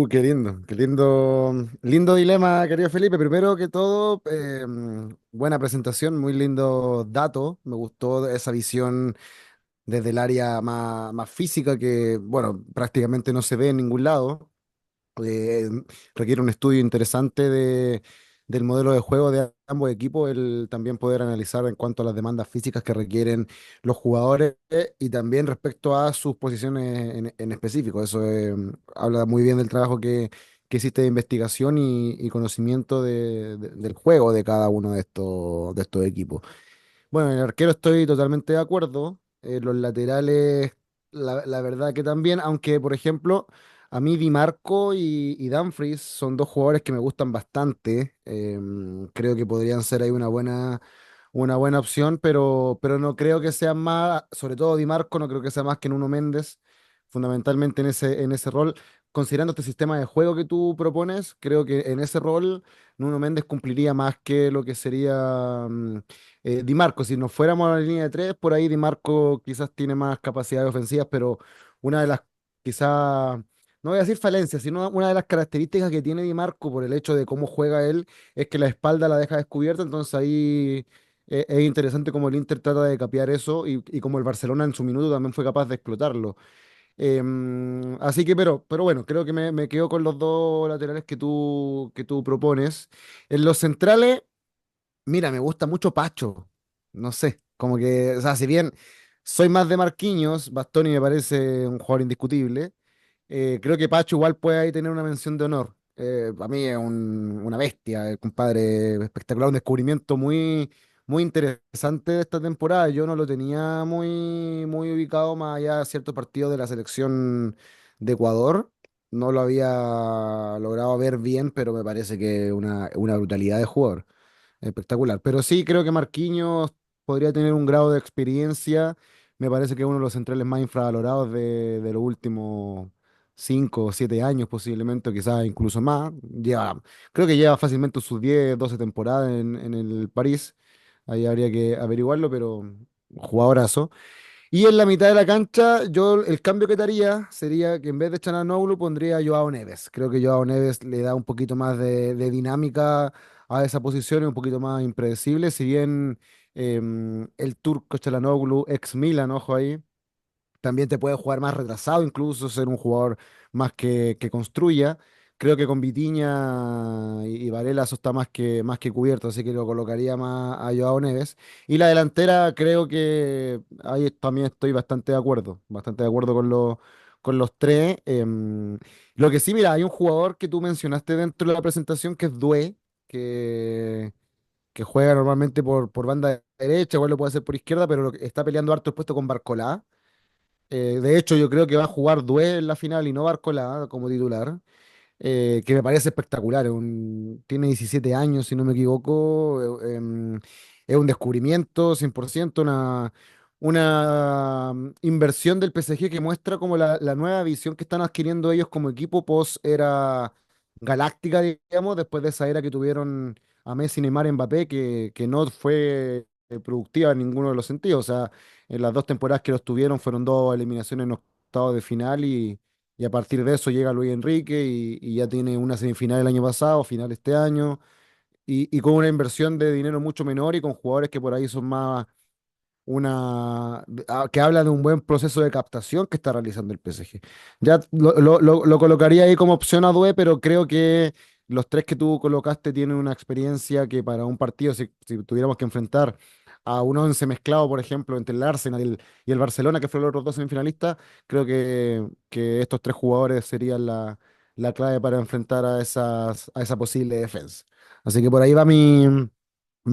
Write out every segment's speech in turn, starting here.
Qué lindo, qué lindo, lindo dilema, querido Felipe. Primero que todo, buena presentación, muy lindo dato. Me gustó esa visión desde el área más física que, bueno, prácticamente no se ve en ningún lado. eh, Requiere un estudio interesante del modelo de juego de ambos equipos, el también poder analizar en cuanto a las demandas físicas que requieren los jugadores y también respecto a sus posiciones en específico. Eso habla muy bien del trabajo que hiciste de investigación y conocimiento del juego de cada uno de estos equipos. Bueno, en el arquero estoy totalmente de acuerdo. Los laterales, la verdad que también, aunque por ejemplo, a mí Di Marco y Dumfries son dos jugadores que me gustan bastante. Creo que podrían ser ahí una buena opción, pero no creo que sean más, sobre todo Di Marco, no creo que sea más que Nuno Méndez, fundamentalmente en ese rol. Considerando este sistema de juego que tú propones, creo que en ese rol Nuno Méndez cumpliría más que lo que sería Di Marco. Si nos fuéramos a la línea de tres, por ahí Di Marco quizás tiene más capacidades ofensivas, pero una de las, quizás, no voy a decir falencias, sino una de las características que tiene Di Marco por el hecho de cómo juega él, es que la espalda la deja descubierta, entonces ahí es interesante cómo el Inter trata de capear eso y cómo el Barcelona en su minuto también fue capaz de explotarlo. Así que, pero bueno, creo que me quedo con los dos laterales que tú propones. En los centrales. Mira, me gusta mucho Pacho. No sé, como que, o sea, si bien soy más de Marquinhos, Bastoni me parece un jugador indiscutible. Creo que Pacho igual puede ahí tener una mención de honor. Para mí es una bestia, el compadre espectacular, un descubrimiento muy interesante de esta temporada. Yo no lo tenía muy ubicado más allá de ciertos partidos de la selección de Ecuador. No lo había logrado ver bien, pero me parece que una brutalidad de jugador. Espectacular. Pero sí, creo que Marquinhos podría tener un grado de experiencia. Me parece que es uno de los centrales más infravalorados de los últimos 5 o 7 años, posiblemente, o quizás incluso más. Creo que lleva fácilmente sus 10 12 temporadas en el París. Ahí habría que averiguarlo, pero jugadorazo. Y en la mitad de la cancha, yo el cambio que te haría sería que en vez de Çalhanoğlu pondría a Joao Neves. Creo que Joao Neves le da un poquito más de dinámica a esa posición y un poquito más impredecible. Si bien el turco Çalhanoğlu, ex Milan, ojo ahí, también te puede jugar más retrasado, incluso ser un jugador más que construya. Creo que con Vitinha y Varela eso está más que cubierto, así que lo colocaría más a Joao Neves. Y la delantera creo que ahí también estoy bastante de acuerdo con los tres. Lo que sí, mira, hay un jugador que tú mencionaste dentro de la presentación que es Doué, que, que juega normalmente por banda derecha, igual lo puede hacer por izquierda, pero está peleando harto el puesto con Barcolá. De hecho, yo creo que va a jugar Doué en la final y no Barcola como titular, que me parece espectacular. Tiene 17 años, si no me equivoco. Es un descubrimiento 100%, una inversión del PSG que muestra como la nueva visión que están adquiriendo ellos como equipo post era galáctica, digamos, después de esa era que tuvieron a Messi, Neymar, Mbappé, que no fue productiva en ninguno de los sentidos. O sea, en las dos temporadas que los tuvieron fueron dos eliminaciones en octavos de final y a partir de eso llega Luis Enrique y ya tiene una semifinal el año pasado, final este año, y con una inversión de dinero mucho menor y con jugadores que por ahí son más que habla de un buen proceso de captación que está realizando el PSG. Ya lo colocaría ahí como opción a Due, pero creo que los tres que tú colocaste tienen una experiencia que para un partido, si tuviéramos que enfrentar a un once mezclado, por ejemplo, entre el Arsenal y el Barcelona, que fueron los otros dos semifinalistas, creo que estos tres jugadores serían la clave para enfrentar a esa posible defensa. Así que por ahí va mi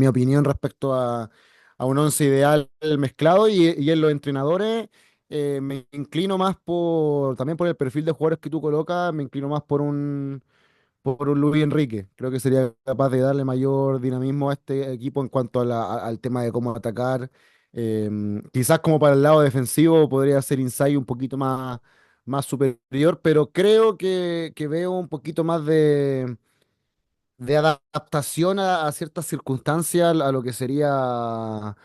opinión respecto a un once ideal mezclado y en los entrenadores me inclino más también por el perfil de jugadores que tú colocas, me inclino más por un Luis Enrique. Creo que sería capaz de darle mayor dinamismo a este equipo en cuanto al tema de cómo atacar. Quizás como para el lado defensivo podría ser Insight un poquito más superior, pero creo que veo un poquito más de adaptación a ciertas circunstancias a lo que sería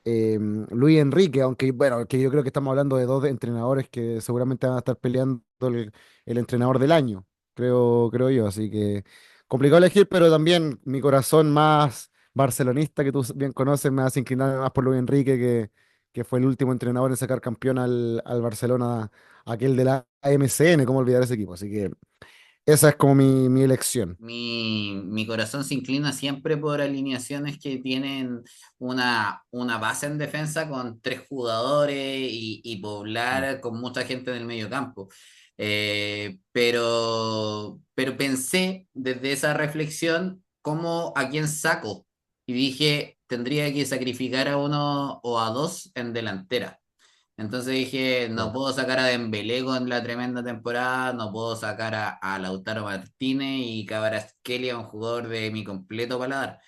Luis Enrique, aunque bueno, que yo creo que estamos hablando de dos entrenadores que seguramente van a estar peleando el entrenador del año. creo yo. Así que complicado elegir, pero también mi corazón más barcelonista, que tú bien conoces, me hace inclinar más por Luis Enrique, que fue el último entrenador en sacar campeón al Barcelona, aquel de la AMCN, cómo olvidar ese equipo. Así que esa es como mi elección. Mi corazón se inclina siempre por alineaciones que tienen una base en defensa con tres jugadores y Mm. poblar con mucha gente en el medio campo. Pero pensé desde esa reflexión cómo a quién saco y dije, tendría que sacrificar a uno o a dos en delantera. Entonces dije, no Claro. puedo sacar a Dembélé con la tremenda temporada, no puedo sacar a Lautaro Martínez y Kvaratskhelia, un jugador de mi completo paladar.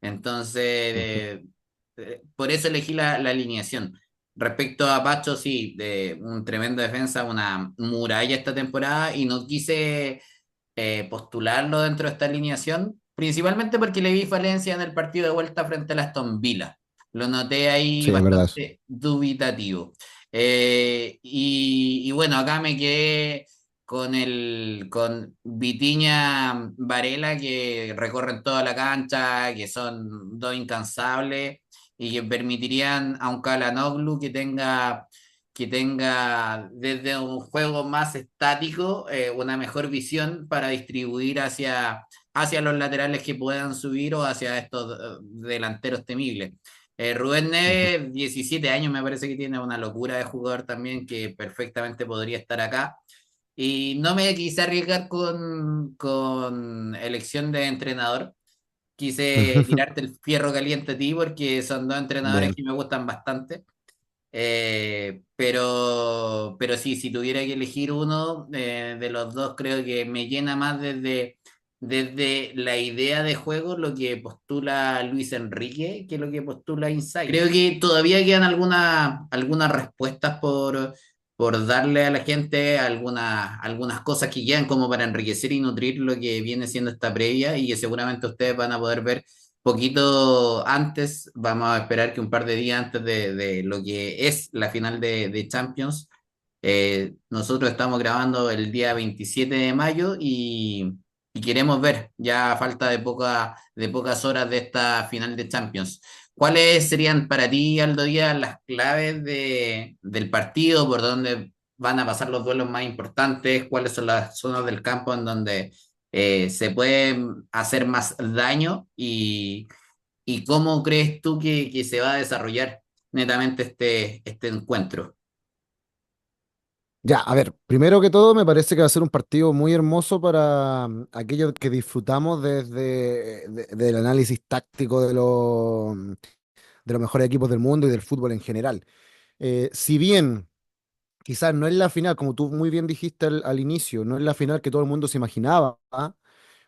Entonces, Ujú. por eso elegí la alineación. Respecto a Pacho, sí, de un tremendo defensa, una muralla esta temporada y no quise postularlo dentro de esta alineación, principalmente porque le vi falencia en el partido de vuelta frente al Aston Villa. Lo noté ahí Sí, es verdad. bastante dubitativo. Y bueno, acá me quedé con Vitinha Varela, que recorren toda la cancha, que son dos incansables y que permitirían a un Calhanoglu que tenga desde un juego más estático una mejor visión para distribuir hacia los laterales que puedan subir o hacia estos delanteros temibles. Rubén Ujú. Neves, 17 años, me parece que tiene una locura de jugador también que perfectamente podría estar acá. Y no me quise arriesgar con elección de entrenador. Quise tirarte el fierro caliente a ti porque son dos entrenadores Bien. que me gustan bastante. Pero sí, si tuviera que elegir uno de los dos, creo que me llena más desde la idea de juego lo que postula Luis Enrique que lo que postula Insight. Creo que todavía quedan algunas respuestas por darle a la gente, algunas cosas que quedan como para enriquecer y nutrir lo que viene siendo esta previa y que seguramente ustedes van a poder ver poquito antes, vamos a esperar que un par de días antes de lo que es la final de Champions. Nosotros estamos grabando el día 27 de mayo y queremos ver, ya a falta de pocas horas de esta final de Champions. ¿Cuáles serían para ti, Aldo Díaz, las claves del partido, por dónde van a pasar los duelos más importantes? ¿Cuáles son las zonas del campo en donde se puede hacer más daño y cómo crees tú que se va a desarrollar netamente este encuentro? Ya, a ver, primero que todo me parece que va a ser un partido muy hermoso para aquellos que disfrutamos del análisis táctico de los mejores equipos del mundo y del fútbol en general. Si bien quizás no es la final, como tú muy bien dijiste al inicio, no es la final que todo el mundo se imaginaba, ¿ah?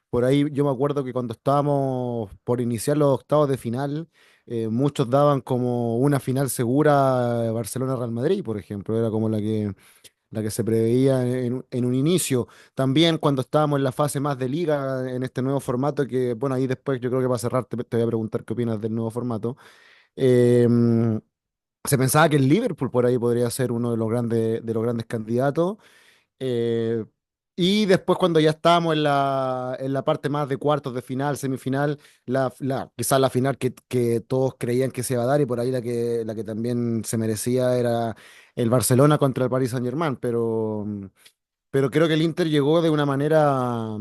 Por ahí yo me acuerdo que cuando estábamos por iniciar los octavos de final, muchos daban como una final segura Barcelona-Real Madrid, por ejemplo, era como la que se preveía en un inicio. También cuando estábamos en la fase más de liga, en este nuevo formato, que bueno, ahí después yo creo que para cerrar te voy a preguntar qué opinas del nuevo formato. Se pensaba que el Liverpool por ahí podría ser uno de los grandes candidatos. eh, y después cuando ya estábamos en la parte más de cuartos de final, semifinal, quizás la final que todos creían que se iba a dar y por ahí la que también se merecía era el Barcelona contra el Paris Saint-Germain, pero creo que el Inter llegó de una manera,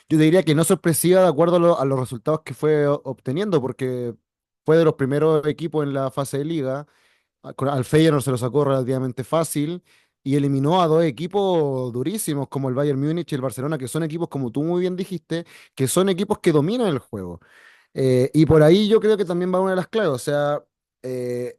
yo diría que no sorpresiva de acuerdo a los resultados que fue obteniendo, porque fue de los primeros equipos en la fase de liga. Al Feyenoord se lo sacó relativamente fácil y eliminó a dos equipos durísimos como el Bayern Múnich y el Barcelona, que son equipos, como tú muy bien dijiste, que son equipos que dominan el juego. Y por ahí yo creo que también va una de las claves, o sea, eh,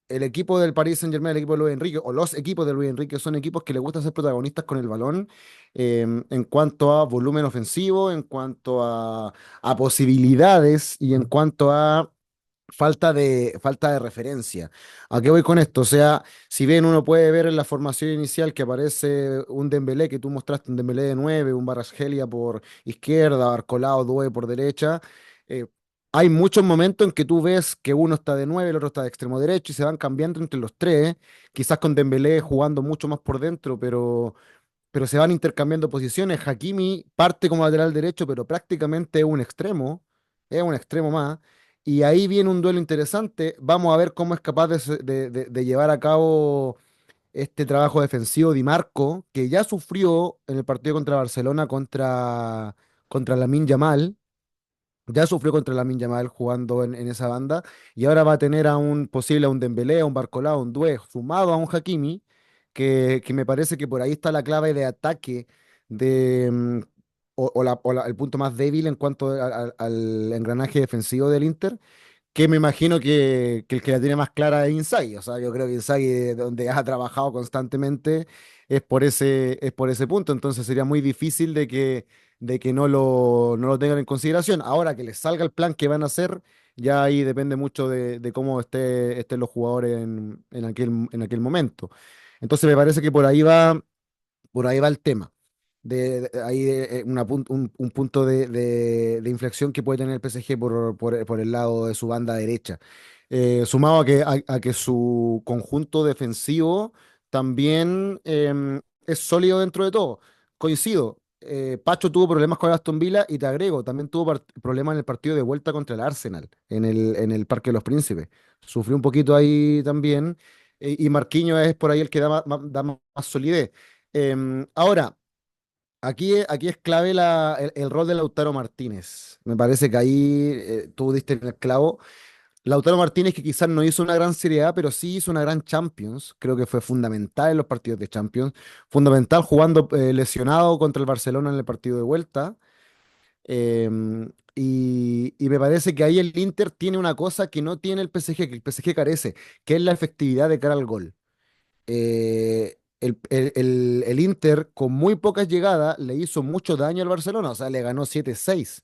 el equipo del Paris Saint-Germain, el equipo de Luis Enrique, o los equipos de Luis Enrique, son equipos que les gusta ser protagonistas con el balón, en cuanto a volumen ofensivo, en cuanto a posibilidades y en cuanto a falta de referencia. ¿A qué voy con esto? O sea, si bien uno puede ver en la formación inicial que aparece un Dembélé, que tú mostraste un Dembélé de 9, un Kvaratskhelia por izquierda, Arcolao, Doué por derecha, eh, hay muchos momentos en que tú ves que uno está de 9, el otro está de extremo derecho y se van cambiando entre los tres, quizás con Dembélé jugando mucho más por dentro, pero se van intercambiando posiciones. Hakimi parte como lateral derecho, pero prácticamente es un extremo más. Y ahí viene un duelo interesante. Vamos a ver cómo es capaz de llevar a cabo este trabajo defensivo Di Marco, que ya sufrió en el partido contra Barcelona contra Lamine Yamal. Ya sufrió contra Lamine Yamal jugando en esa banda y ahora va a tener a un posible, a un Dembélé, a un Barcola, a un Doué, sumado a un Hakimi, que me parece que por ahí está la clave de ataque el punto más débil en cuanto al engranaje defensivo del Inter, que me imagino que el que la tiene más clara es Inzaghi. O sea, yo creo que Inzaghi, donde ha trabajado constantemente, es por ese punto. Entonces sería muy difícil de que no lo tengan en consideración. Ahora que les salga el plan que van a hacer, ya ahí depende mucho de cómo estén los jugadores en aquel momento. Entonces me parece que por ahí va el tema. Ahí un punto de inflexión que puede tener el PSG por el lado de su banda derecha. Sumado a que su conjunto defensivo también es sólido dentro de todo. Coincido. Pacho tuvo problemas con el Aston Villa y te agrego, también tuvo problemas en el partido de vuelta contra el Arsenal en el Parque de los Príncipes. Sufrió un poquito ahí también. Y Marquinhos es por ahí el que da más solidez. Ahora, aquí es clave el rol de Lautaro Martínez. Me parece que ahí tú diste en el clavo. Lautaro Martínez, que quizás no hizo una gran Serie A, pero sí hizo una gran Champions. Creo que fue fundamental en los partidos de Champions. Fundamental jugando lesionado contra el Barcelona en el partido de vuelta. Y me parece que ahí el Inter tiene una cosa que no tiene el PSG, que el PSG carece, que es la efectividad de cara al gol. El Inter con muy pocas llegadas le hizo mucho daño al Barcelona, o sea, le ganó 7-6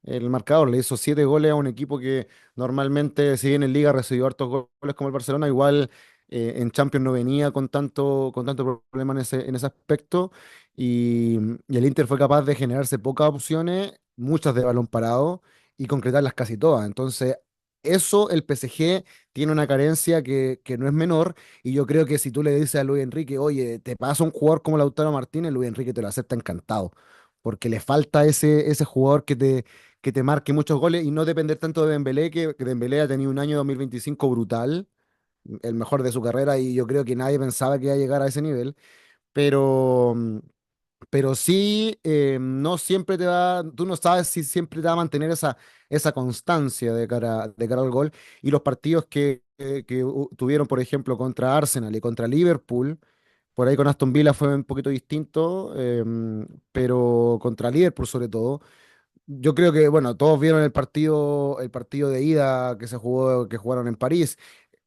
el marcador, le hizo 7 goles a un equipo que normalmente, si bien en Liga recibió hartos goles como el Barcelona, igual en Champions no venía con tanto problema en ese aspecto. Y el Inter fue capaz de generarse pocas opciones, muchas de balón parado, y concretarlas casi todas. Entonces, eso el PSG tiene una carencia que no es menor. Y yo creo que si tú le dices a Luis Enrique, oye, te pasa un jugador como Lautaro Martínez, Luis Enrique te lo acepta encantado, porque le falta ese jugador que te marque muchos goles y no depender tanto de Dembélé, que Dembélé ha tenido un año 2025 brutal, el mejor de su carrera, y yo creo que nadie pensaba que iba a llegar a ese nivel, pero, pero sí, no siempre tú no sabes si siempre te va a mantener esa constancia de cara al gol, y los partidos que tuvieron, por ejemplo, contra Arsenal y contra Liverpool. Por ahí con Aston Villa fue un poquito distinto, pero contra Liverpool sobre todo, yo creo que, bueno, todos vieron el partido de ida que jugaron en París.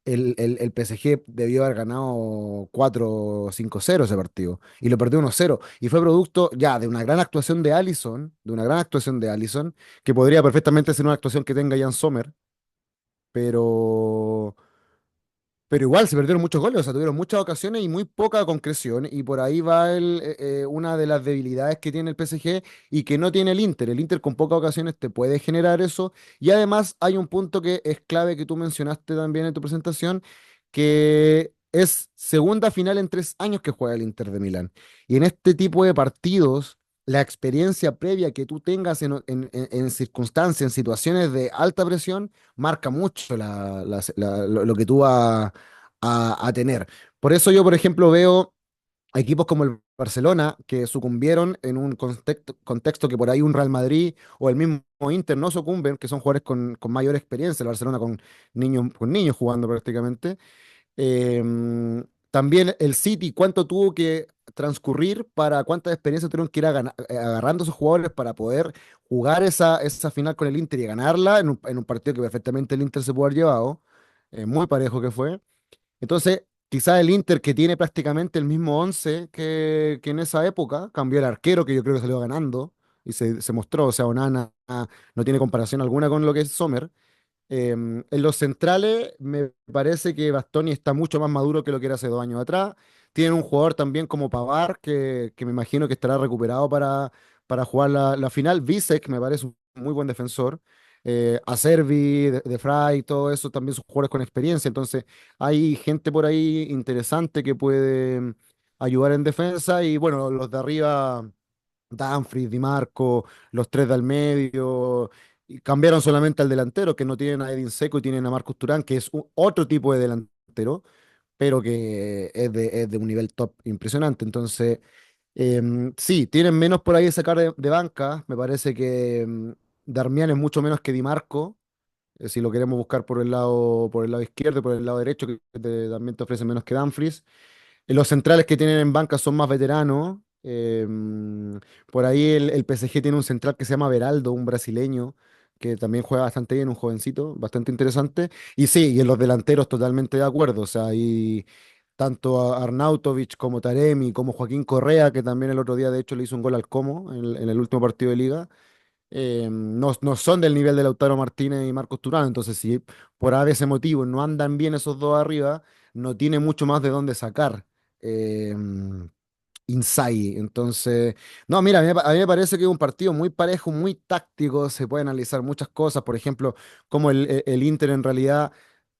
El PSG debió haber ganado 4-5-0 ese partido y lo perdió 1-0. Y fue producto ya de una gran actuación de Alisson, que podría perfectamente ser una actuación que tenga Jan Sommer, pero, pero igual se perdieron muchos goles, o sea, tuvieron muchas ocasiones y muy poca concreción. Y por ahí va una de las debilidades que tiene el PSG y que no tiene el Inter. El Inter con pocas ocasiones te puede generar eso. Y además hay un punto que es clave que tú mencionaste también en tu presentación, que es segunda final en 3 años que juega el Inter de Milán. Y en este tipo de partidos, la experiencia previa que tú tengas en circunstancias, en situaciones de alta presión, marca mucho lo que tú vas a tener. Por eso yo, por ejemplo, veo equipos como el Barcelona que sucumbieron en un contexto que por ahí un Real Madrid o el mismo Inter no sucumben, que son jugadores con mayor experiencia, el Barcelona con niños jugando prácticamente. También el City, cuánto tuvo que transcurrir cuánta experiencia tuvieron que ir agarrando esos jugadores para poder jugar esa final con el Inter y ganarla en un partido que perfectamente el Inter se pudo haber llevado, muy parejo que fue. Entonces, quizás el Inter, que tiene prácticamente el mismo 11 que en esa época, cambió el arquero, que yo creo que salió ganando y se mostró, o sea, Onana no tiene comparación alguna con lo que es Sommer. En los centrales, me parece que Bastoni está mucho más maduro que lo que era hace 2 años atrás. Tiene un jugador también como Pavard, que me imagino que estará recuperado para jugar la final. Visek me parece un muy buen defensor. Acerbi, de Frey, todo eso también son jugadores con experiencia. Entonces, hay gente por ahí interesante que puede ayudar en defensa y bueno, los de arriba, Dumfries, Di Marco, los tres del medio, y cambiaron solamente al delantero, que no tienen a Edin Seco y tienen a Marcus Turán, que es otro tipo de delantero, pero que es de un nivel top impresionante. Entonces, sí, tienen menos por ahí de sacar de banca. Me parece que Darmian es mucho menos que Di Marco. Si lo queremos buscar por el lado izquierdo, por el lado derecho, que también te ofrece menos que Dumfries. Los centrales que tienen en banca son más veteranos. Por ahí el PSG tiene un central que se llama Beraldo, un brasileño, que también juega bastante bien, un jovencito, bastante interesante. Y sí, y en los delanteros totalmente de acuerdo. O sea, ahí tanto a Arnautovic como Taremi, como Joaquín Correa, que también el otro día de hecho le hizo un gol al Como en el último partido de liga. No son del nivel de Lautaro Martínez y Marcos Turán. Entonces, si por ese motivo no andan bien esos dos arriba, no tiene mucho más de dónde sacar. Inzaghi. Entonces, no, mira, a mí me parece que es un partido muy parejo, muy táctico, se puede analizar muchas cosas, por ejemplo, cómo el Inter en realidad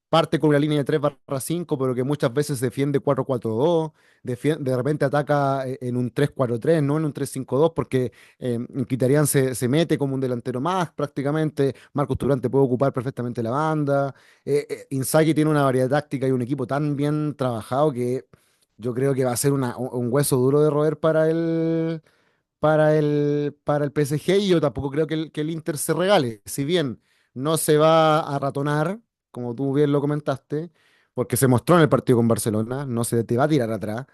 parte con una línea de 3/5 pero que muchas veces defiende 4-4-2, de repente ataca en un 3-4-3 no en un 3-5-2 porque Mkhitaryan se mete como un delantero más prácticamente, Marcos Thuram te puede ocupar perfectamente la banda, Inzaghi tiene una variedad táctica y un equipo tan bien trabajado que yo creo que va a ser un hueso duro de roer para el PSG y yo tampoco creo que el Inter se regale. Si bien no se va a ratonar, como tú bien lo comentaste, porque se mostró en el partido con Barcelona, no se te va a tirar atrás,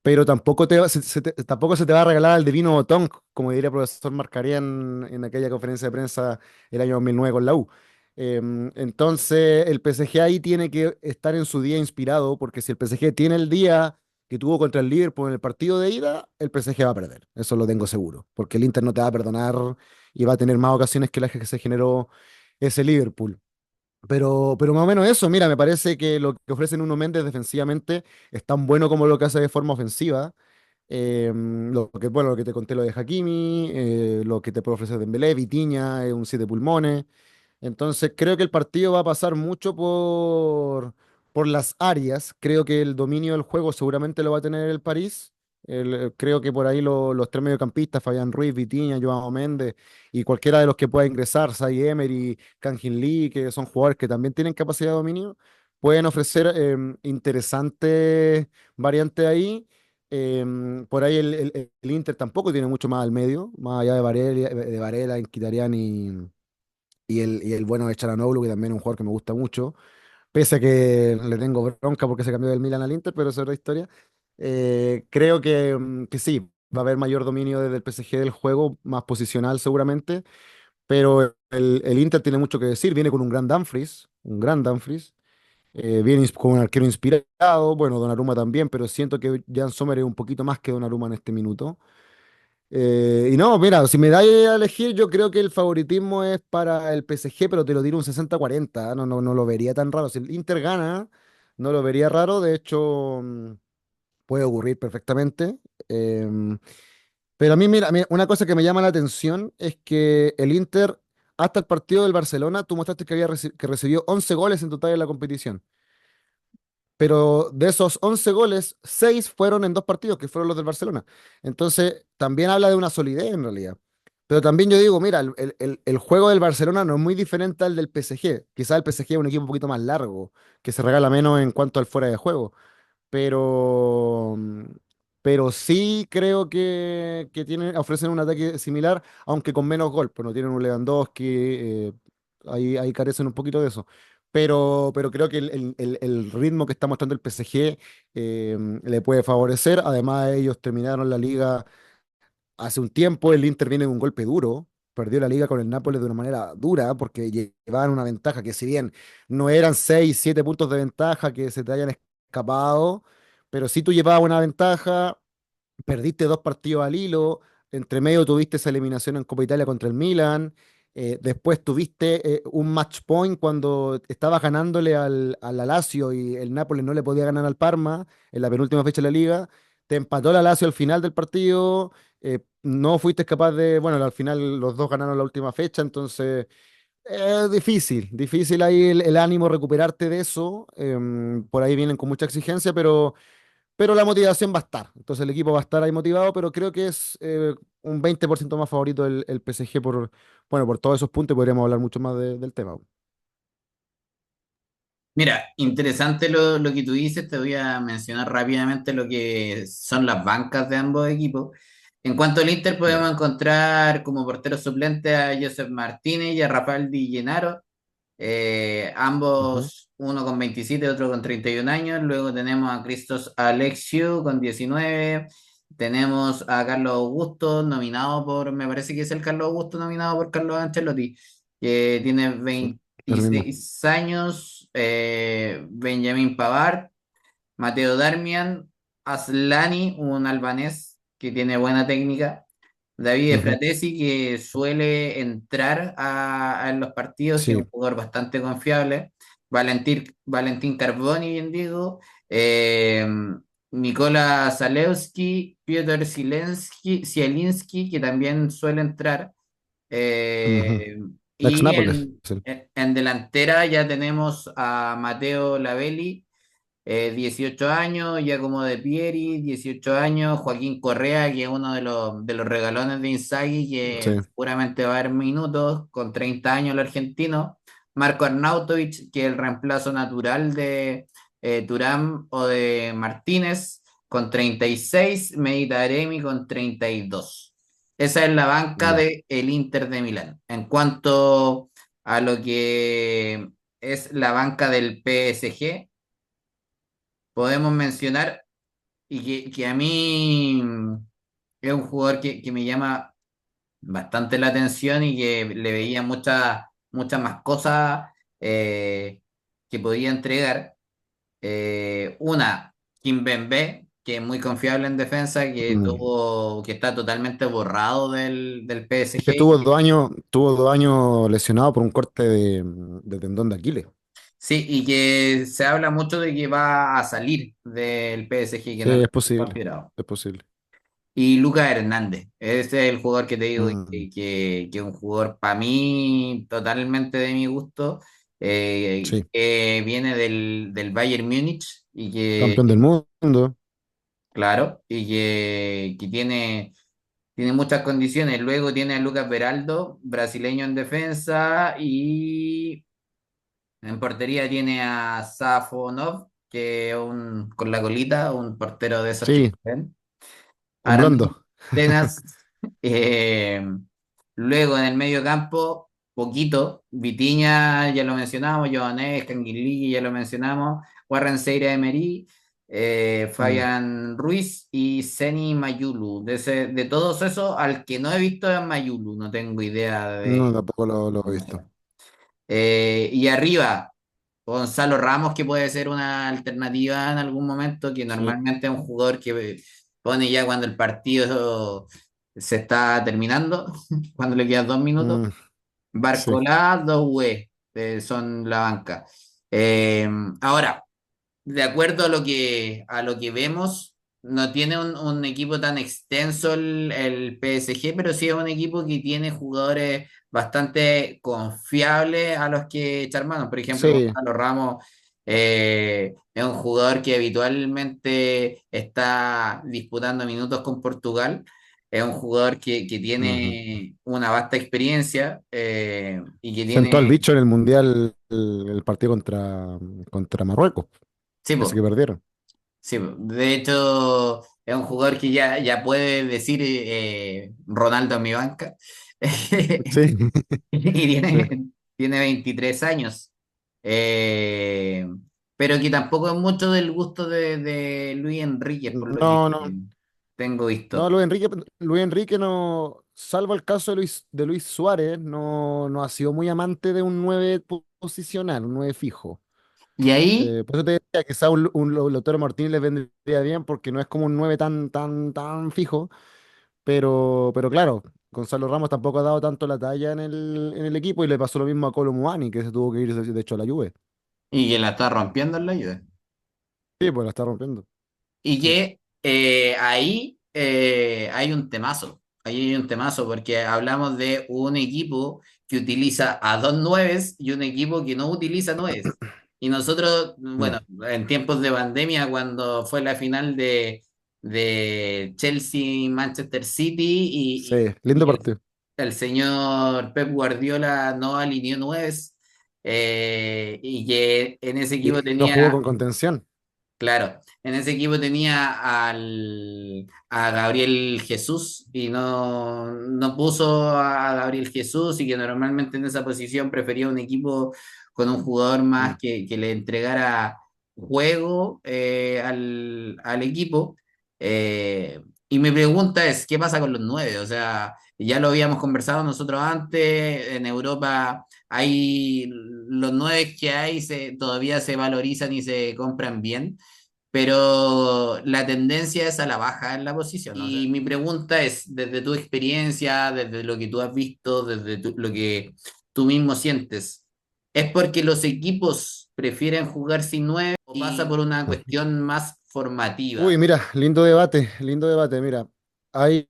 pero tampoco, tampoco se te va a regalar el divino botón, como diría el profesor Marcarian en aquella conferencia de prensa el año 2009 con la U. Entonces, el PSG ahí tiene que estar en su día inspirado, porque si el PSG tiene el día que tuvo contra el Liverpool en el partido de ida, el PSG va a perder. Eso lo tengo seguro, porque el Inter no te va a perdonar y va a tener más ocasiones que las que se generó ese Liverpool. Pero más o menos eso, mira, me parece que lo que ofrece Nuno Méndez defensivamente es tan bueno como lo que hace de forma ofensiva. Bueno, lo que te conté lo de Hakimi, lo que te puede ofrecer Dembélé, Vitinha, un 7 pulmones. Entonces creo que el partido va a pasar mucho por las áreas. Creo que el dominio del juego seguramente lo va a tener el París. Creo que por ahí los tres mediocampistas, Fabián Ruiz, Vitinha, Joao Méndez y cualquiera de los que pueda ingresar, Sai Emery, Kangin Lee, que son jugadores que también tienen capacidad de dominio, pueden ofrecer interesantes variantes ahí. Por ahí el Inter tampoco tiene mucho más al medio, más allá de Varela, Mkhitaryan y el bueno de Çalhanoğlu, que también es un jugador que me gusta mucho, pese a que le tengo bronca porque se cambió del Milan al Inter, pero eso es otra historia. Creo que sí, va a haber mayor dominio desde el PSG del juego, más posicional seguramente, pero el Inter tiene mucho que decir, viene con un gran Dumfries, viene con un arquero inspirado, bueno, Donnarumma también, pero siento que Jan Sommer es un poquito más que Donnarumma en este minuto. Y no, mira, si me dais a elegir, yo creo que el favoritismo es para el PSG, pero te lo tiro un 60-40. No lo vería tan raro. Si el Inter gana, no lo vería raro. De hecho, puede ocurrir perfectamente. Em, pero a mí, mira, una cosa que me llama la atención es que el Inter, hasta el partido del Barcelona, tú mostraste que recibió 11 goles en total en la competición. Pero de esos 11 goles, 6 fueron en dos partidos, que fueron los del Barcelona. Entonces, también habla de una solidez en realidad. Pero también yo digo, mira, el juego del Barcelona no es muy diferente al del PSG. Quizás el PSG es un equipo un poquito más largo, que se regala menos en cuanto al fuera de juego, pero, pero sí creo que ofrecen un ataque similar, aunque con menos gol, pues no tienen un Lewandowski, ahí carecen un poquito de eso. Pero creo que el ritmo que está mostrando el PSG le puede favorecer. Además, ellos terminaron la liga hace un tiempo, el Inter viene de un golpe duro. Perdió la liga con el Nápoles de una manera dura porque llevaban una ventaja que si bien no eran 6 7 puntos de ventaja que se te hayan escapado, pero sí tú llevabas una ventaja, perdiste dos partidos al hilo, entre medio tuviste esa eliminación en Copa Italia contra el Milan, después tuviste un match point cuando estabas ganándole al la Lazio y el Nápoles no le podía ganar al Parma en la penúltima fecha de la liga, te empató la Lazio al final del partido, no fuiste capaz bueno, al final los dos ganaron la última fecha, entonces es difícil ahí el ánimo recuperarte de eso, por ahí vienen con mucha exigencia, pero la motivación va a estar. Entonces el equipo va a estar ahí motivado, pero creo que es un 20% más favorito el PSG bueno, por todos esos puntos y podríamos hablar mucho más del tema. Mira, interesante lo que tú dices, te voy a mencionar rápidamente lo que son las bancas de ambos equipos. En cuanto al Inter, Ya. podemos encontrar como portero suplente a Joseph Martínez y a Rafael Di Gennaro, Ujú, ambos uno con 27, otro con 31 años. Luego tenemos a Christos Alexiou con 19. Tenemos a Carlos Augusto, nominado por, me parece que es el Carlos Augusto nominado por Carlos Ancelotti, que tiene sí, es lo mismo. 26 años. Benjamin Pavard, Mateo Darmian, Aslani, un albanés que tiene buena técnica. David Ujú, Fratesi, que suele entrar en los partidos y es sí. un jugador bastante confiable. Valentín Carboni, bien digo. Nikola Zalewski, Piotr Zielinski, que también suele entrar. Ujú. Eh, Ex y Nápoles. Sí. en delantera ya tenemos a Mateo Lavelli, 18 años, Giacomo De Pieri, 18 años, Joaquín Correa, que es uno de los regalones de Inzaghi, que Sí. seguramente va a haber minutos, con 30 años el argentino, Marco Arnautovic, que es el reemplazo natural de Thuram o de Martínez, con 36, Medita Taremi con 32. Esa es la banca Ya. del Inter de Milán. En cuanto a lo que es la banca del PSG, podemos mencionar y que a mí es un jugador que me llama bastante la atención y que le veía muchas más cosas que podía entregar. Una, Kimpembe, que es muy confiable en defensa, Mm. que está totalmente borrado del Es que PSG. estuvo 2 años lesionado por un corte de tendón de Aquiles. Sí, y que se habla mucho de que va a salir del PSG, que Sí, no lo es tiene posible. considerado. Es posible. Y Lucas Hernández, ese es el jugador que te digo Mm. que es un jugador para mí totalmente de mi gusto, Sí. que viene del Bayern Múnich y Campeón del mundo. claro, que tiene muchas condiciones. Luego tiene a Lucas Beraldo, brasileño en defensa, y en portería tiene a Safonov, que es con la colita, un portero de esos que Sí, ven. un Arnold blondo. Tenas. eh, Luego en el medio campo, poquito. Vitinha, ya lo mencionamos. Johannes, Canguilí, ya lo mencionamos. Warren Seira Emery, Mm. Fabián Ruiz y Seni Mayulu. De todos esos, al que no he visto es Mayulu. No tengo idea No, de tampoco lo he cómo visto. sea. Y arriba, Gonzalo Ramos, que puede ser una alternativa en algún momento, que Sí. normalmente es un jugador que pone ya cuando el partido se está terminando, cuando le quedan 2 minutos. Mm, sí. Barcolá, Doué, son la banca. Eh, Ahora, de acuerdo a lo que vemos, no tiene un equipo tan extenso el PSG, pero sí es un equipo que tiene jugadores bastante confiables a los que echar mano. Por ejemplo, Sí. Gonzalo Ramos es un jugador que habitualmente está disputando minutos con Portugal. Es un jugador que Ujú. tiene una vasta experiencia y que Sentó al tiene. bicho en el Mundial el partido contra Marruecos, Sí, ese po. que perdieron. Sí, de hecho es un jugador que ya puede decir Ronaldo en mi banca. Sí. Y Sí. tiene 23 años. Eh, pero que tampoco es mucho del gusto de Luis Enríquez, por lo que No, no. tengo No, visto. Luis Enrique no, salvo el caso de Luis Suárez, no ha sido muy amante de un 9 posicional, un 9 fijo. Y ahí, Por eso te decía que quizá un Lautaro Martínez les vendría bien porque no es como un 9 tan, tan, tan fijo, pero claro, Gonzalo Ramos tampoco ha dado tanto la talla en el equipo y le pasó lo mismo a Kolo Muani, que se tuvo que ir de hecho a la Juve. y que la está rompiendo en la ayuda. Sí, pues la está rompiendo. Y Sí. que ahí hay un temazo. Ahí hay un temazo porque hablamos de un equipo que utiliza a dos nueves y un equipo que no utiliza nueves. Y nosotros, Mm, bueno, en tiempos de pandemia, cuando fue la final de Chelsea-Manchester City sí, y lindo partido. el señor Pep Guardiola no alineó nueves, y que en ese Y equipo no jugó tenía. con contención. Claro, en ese equipo tenía a Gabriel Jesús y no puso a Gabriel Jesús, y que normalmente en esa posición prefería un equipo con un jugador Mm. más que le entregara juego, al equipo. Y mi pregunta es, ¿qué pasa con los nueve? O sea, ya lo habíamos conversado nosotros antes, en Europa hay los nueve que hay todavía se valorizan y se compran bien, pero la tendencia es a la baja en la posición. O sea, y mi pregunta es, desde tu experiencia, desde lo que tú has visto, desde lo que tú mismo sientes, ¿es porque los equipos prefieren jugar sin nueve o pasa por una cuestión más Uy, formativa? mira, lindo debate, lindo debate. Mira, hay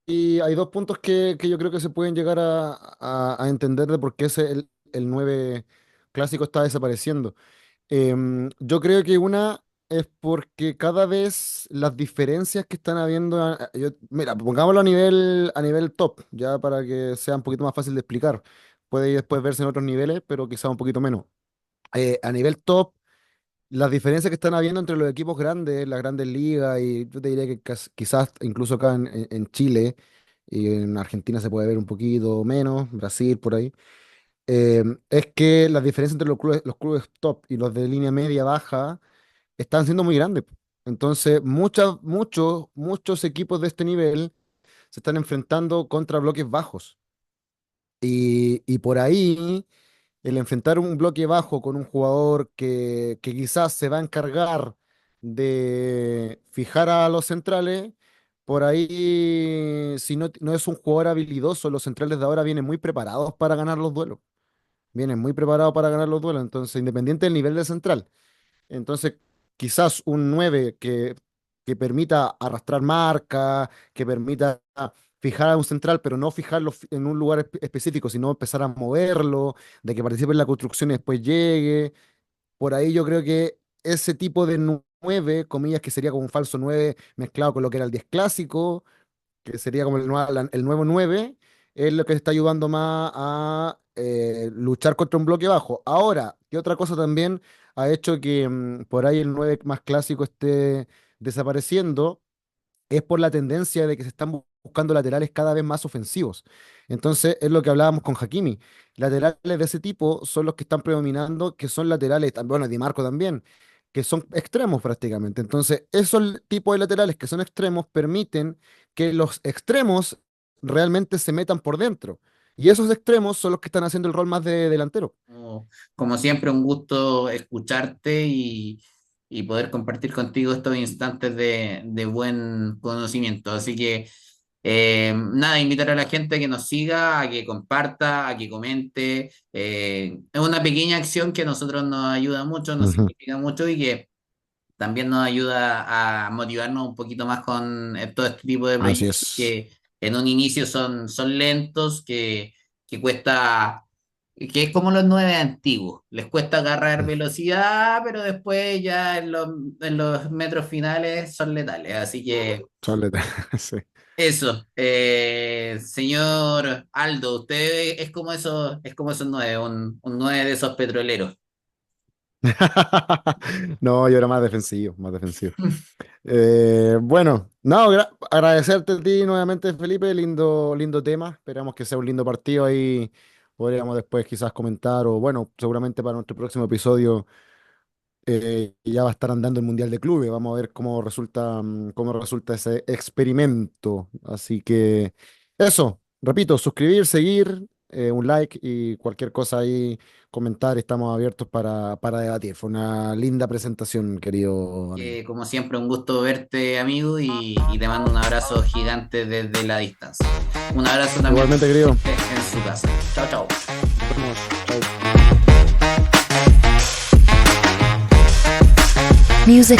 dos puntos que yo creo que se pueden llegar a entender de por qué el 9 clásico está desapareciendo. Yo creo que una es porque cada vez las diferencias que están habiendo, mira, pongámoslo a nivel top, ya para que sea un poquito más fácil de explicar. Puede después verse en otros niveles, pero quizá un poquito menos. A nivel top, las diferencias que están habiendo entre los equipos grandes, las grandes ligas, y yo te diría que quizás incluso acá en Chile y en Argentina se puede ver un poquito menos, Brasil por ahí, es que las diferencias entre los clubes top y los de línea media baja están siendo muy grandes. Entonces, muchos equipos de este nivel se están enfrentando contra bloques bajos. Y por ahí, el enfrentar un bloque bajo con un jugador que quizás se va a encargar de fijar a los centrales, por ahí, si no es un jugador habilidoso, los centrales de ahora vienen muy preparados para ganar los duelos. Vienen muy preparados para ganar los duelos. Entonces, independiente del nivel de central. Entonces, quizás un 9 que permita arrastrar marca, que permita fijar a un central, pero no fijarlo en un lugar específico, sino empezar a moverlo, de que participe en la construcción y después llegue. Por ahí yo creo que ese tipo de 9, comillas, que sería como un falso 9 mezclado con lo que era el 10 clásico, que sería como el nuevo 9 es lo que está ayudando más a luchar contra un bloque bajo. Ahora, ¿qué otra cosa también ha hecho que por ahí el 9 más clásico esté desapareciendo? Es por la tendencia de que se están buscando laterales cada vez más ofensivos. Entonces, es lo que hablábamos con Hakimi. Laterales de ese tipo son los que están predominando, que son laterales, bueno, Di Marco también, que son extremos prácticamente. Entonces, esos tipos de laterales que son extremos permiten que los extremos realmente se metan por dentro. Y esos extremos son los que están haciendo el rol más de delantero. Como siempre, un gusto escucharte y poder compartir contigo estos instantes de buen conocimiento. Así que, nada, invitar a la gente a que nos siga, a que comparta, a que comente. Es una pequeña acción que a nosotros nos ayuda mucho, nos Ujú. significa mucho y que también nos ayuda a motivarnos un poquito más con todo este tipo de Así proyectos es. que en un inicio son lentos, que cuesta, que es como los nueve antiguos, les cuesta agarrar velocidad, pero después ya en los metros finales son letales. Así que Son sí. eso, señor Aldo, usted es como esos nueve, un nueve de esos petroleros. No, yo era más defensivo, más defensivo. Bueno, no, agradecerte a ti nuevamente, Felipe. Lindo, lindo tema. Esperamos que sea un lindo partido ahí. Podríamos después quizás comentar, o bueno, seguramente para nuestro próximo episodio ya va a estar andando el Mundial de Clubes. Vamos a ver cómo resulta ese experimento. Así que eso, repito, suscribir, seguir, un like y cualquier cosa ahí, comentar. Estamos abiertos para debatir. Fue una linda presentación, querido amigo. Como siempre, un gusto verte, amigo, y te mando un abrazo gigante desde la distancia. Un abrazo también Igualmente, querido. en su casa. Chao, chao. Nos vemos. Chau. Music